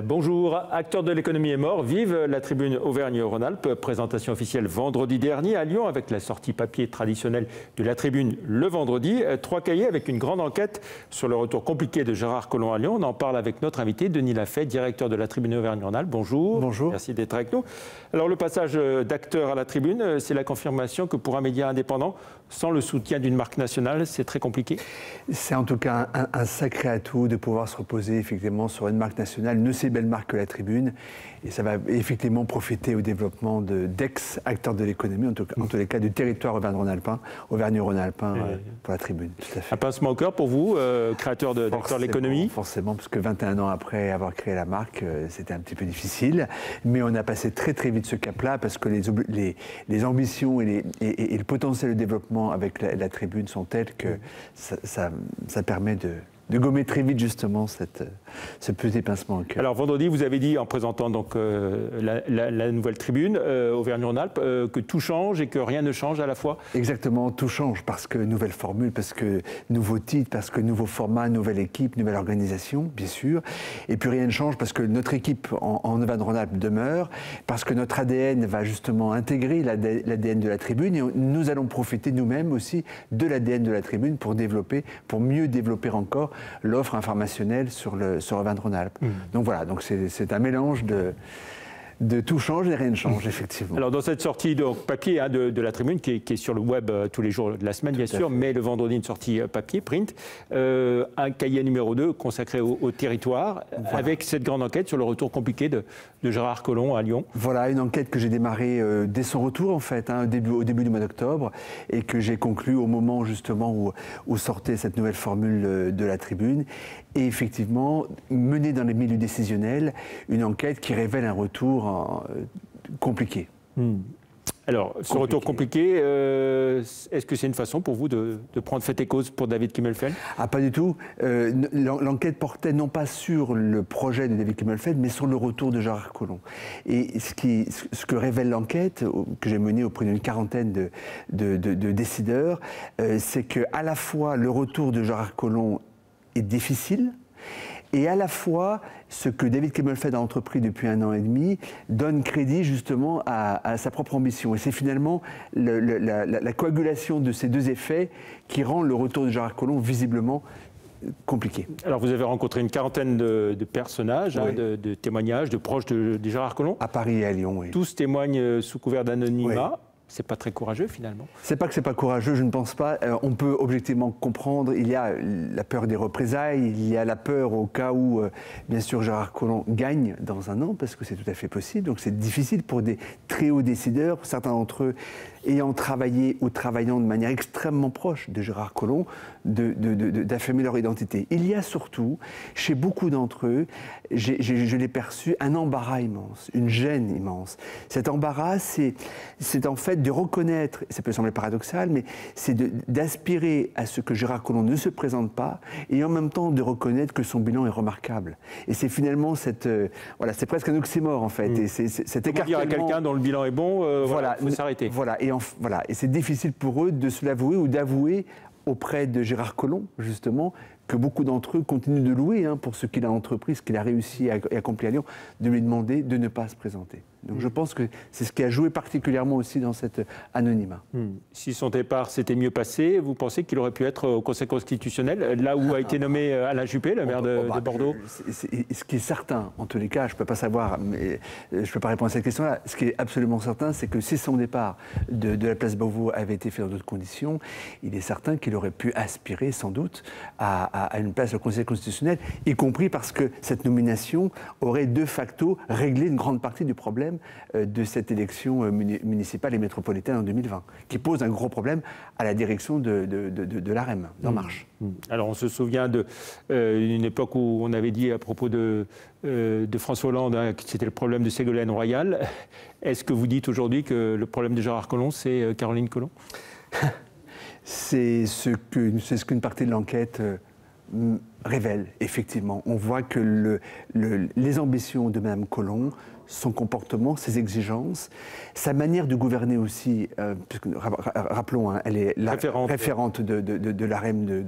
Bonjour, acteur de l'économie est mort, vive la tribune Auvergne-Rhône-Alpes. Présentation officielle vendredi dernier à Lyon avec la sortie papier traditionnelle de la tribune le vendredi. 3 cahiers avec une grande enquête sur le retour compliqué de Gérard Collomb à Lyon. On en parle avec notre invité Denis Lafay, directeur de la tribune Auvergne-Rhône-Alpes. Bonjour. Bonjour. Merci d'être avec nous. Alors le passage d'acteur à la tribune, c'est la confirmation que pour un média indépendant, sans le soutien d'une marque nationale, c'est très compliqué. C'est en tout cas un sacré atout de pouvoir se reposer effectivement sur une marque nationale, une aussi belle marque que la tribune. Et ça va effectivement profiter au développement d'ex-acteurs de l'économie, en tous les cas du territoire Auvergne-Rhône-Alpin pour la tribune. Tout à fait. Un pincement au cœur pour vous, créateur d'acteurs de l'économie? Forcément, parce que 21 ans après avoir créé la marque, c'était un petit peu difficile. Mais on a passé très très vite ce cap-là parce que les ambitions et le potentiel de développement avec la tribune sont tels que ça permet de gommer très vite justement ce petit pincement au cœur. Alors vendredi, vous avez dit en présentant donc la nouvelle tribune Auvergne-Rhône-Alpes que tout change et que rien ne change à la fois. Exactement, tout change parce que nouvelle formule, parce que nouveau titre, parce que nouveau format, nouvelle équipe, nouvelle organisation, bien sûr. Et puis rien ne change parce que notre équipe en Auvergne-Rhône-Alpes demeure, parce que notre ADN va justement intégrer l'ADN de la tribune et nous allons profiter nous-mêmes aussi de l'ADN de la tribune pour mieux développer encore l'offre informationnelle sur Auvergne-Rhône-Alpes. Donc voilà, c'est un mélange de tout change et rien ne change, effectivement. Alors dans cette sortie papier de la tribune, qui est sur le web tous les jours de la semaine, bien sûr, mais le vendredi, une sortie papier, print, un cahier numéro 2 consacré au territoire, voilà, avec cette grande enquête sur le retour compliqué de Gérard Collomb à Lyon. Voilà, une enquête que j'ai démarrée dès son retour, en fait, au début du mois d'octobre, et que j'ai conclue au moment, justement, où sortait cette nouvelle formule de la tribune. Et effectivement, menée dans les milieux décisionnels, une enquête qui révèle un retour compliqué. Alors, ce retour compliqué, est-ce que c'est une façon pour vous de prendre fait et cause pour David Kimmelfeld? Ah, pas du tout. L'enquête portait non pas sur le projet de David Kimmelfeld, mais sur le retour de Gérard Collomb. Et ce que révèle l'enquête, que j'ai menée auprès d'une quarantaine de décideurs, c'est qu'à la fois le retour de Gérard Collomb est difficile, et à la fois, ce que David Kimmelfeld a entrepris depuis 1 an et demi donne crédit justement à sa propre ambition. Et c'est finalement la coagulation de ces deux effets qui rend le retour de Gérard Collomb visiblement compliqué. Alors vous avez rencontré une quarantaine de personnages, oui, de témoignages, de proches de Gérard Collomb. À Paris et à Lyon, oui. Tous témoignent sous couvert d'anonymat. Oui. C'est pas très courageux finalement. C'est pas que c'est pas courageux, je ne pense pas. On peut objectivement comprendre. Il y a la peur des représailles, il y a la peur au cas où, bien sûr, Gérard Collomb gagne dans 1 an, parce que c'est tout à fait possible. Donc c'est difficile pour des très hauts décideurs, certains d'entre eux ayant travaillé ou travaillant de manière extrêmement proche de Gérard Collomb, d'affirmer leur identité. Il y a surtout, chez beaucoup d'entre eux, je l'ai perçu, un embarras immense, une gêne immense. Cet embarras, c'est en fait de reconnaître, ça peut sembler paradoxal, mais c'est d'aspirer à ce que Gérard Collomb ne se présente pas et en même temps de reconnaître que son bilan est remarquable. Et c'est finalement voilà, c'est presque un oxymore en fait. Et cet écartèlement. Dire à quelqu'un dont le bilan est bon, voilà, il faut s'arrêter. Voilà, et c'est difficile pour eux de se l'avouer ou d'avouer auprès de Gérard Collomb, justement, que beaucoup d'entre eux continuent de louer pour ce qu'il a entrepris, ce qu'il a réussi à accomplir à Lyon, de lui demander de ne pas se présenter. Donc je pense que c'est ce qui a joué particulièrement aussi dans cet anonymat. Si son départ s'était mieux passé, vous pensez qu'il aurait pu être au Conseil constitutionnel, là où a été nommé Alain Juppé, le maire de Bordeaux? Ce qui est certain, en tous les cas, je ne peux pas savoir, mais je ne peux pas répondre à cette question-là. Ce qui est absolument certain, c'est que si son départ de la place Beauvau avait été fait dans d'autres conditions, il est certain qu'il aurait pu aspirer sans doute à une place au Conseil constitutionnel, y compris parce que cette nomination aurait de facto réglé une grande partie du problème de cette élection municipale et métropolitaine en 2020, qui pose un gros problème à la direction de l'AREM, d'En Marche. Alors on se souvient d'une époque où on avait dit à propos de François Hollande que c'était le problème de Ségolène Royal. Est-ce que vous dites aujourd'hui que le problème de Gérard Collomb, c'est Caroline Collomb? C'est ce qu'une partie de l'enquête révèle, effectivement. On voit que les ambitions de Mme Collomb son comportement, ses exigences, sa manière de gouverner aussi, puisque, rappelons, hein, elle est la référente de l'AREM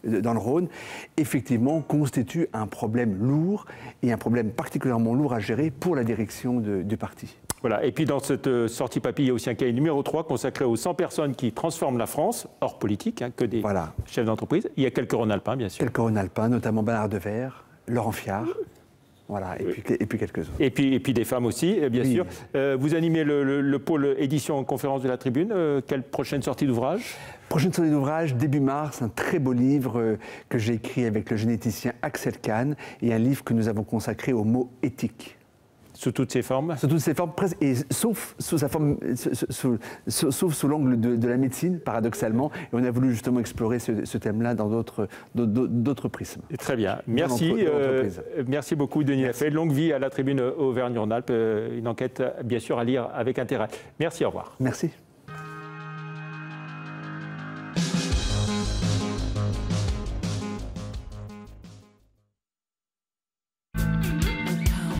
dans le Rhône, effectivement constitue un problème lourd et un problème particulièrement lourd à gérer pour la direction du parti. Voilà. Et puis dans cette sortie papier, il y a aussi un cahier numéro 3 consacré aux 100 personnes qui transforment la France, hors politique, hein, que des chefs d'entreprise. Il y a quelques Rhône-Alpins, bien sûr. Quelques Rhône-Alpins, notamment Bernard Devers, Laurent Fiard. Voilà, et puis quelques autres. Et puis des femmes aussi, bien sûr. Vous animez le pôle édition conférence de la Tribune. Quelle prochaine sortie d'ouvrage ? Prochaine sortie d'ouvrage, début mars, un très beau livre que j'ai écrit avec le généticien Axel Kahn et un livre que nous avons consacré au mot éthique. Sous toutes ses formes ? Sous toutes ses formes, et sauf sous l'angle de la médecine, paradoxalement. Et on a voulu justement explorer ce thème-là dans d'autres prismes. Très bien. Merci. Merci beaucoup, Denis Lafay. Longue vie à la Tribune Auvergne-Rhône-Alpes. Une enquête, bien sûr, à lire avec intérêt. Merci, au revoir. Merci.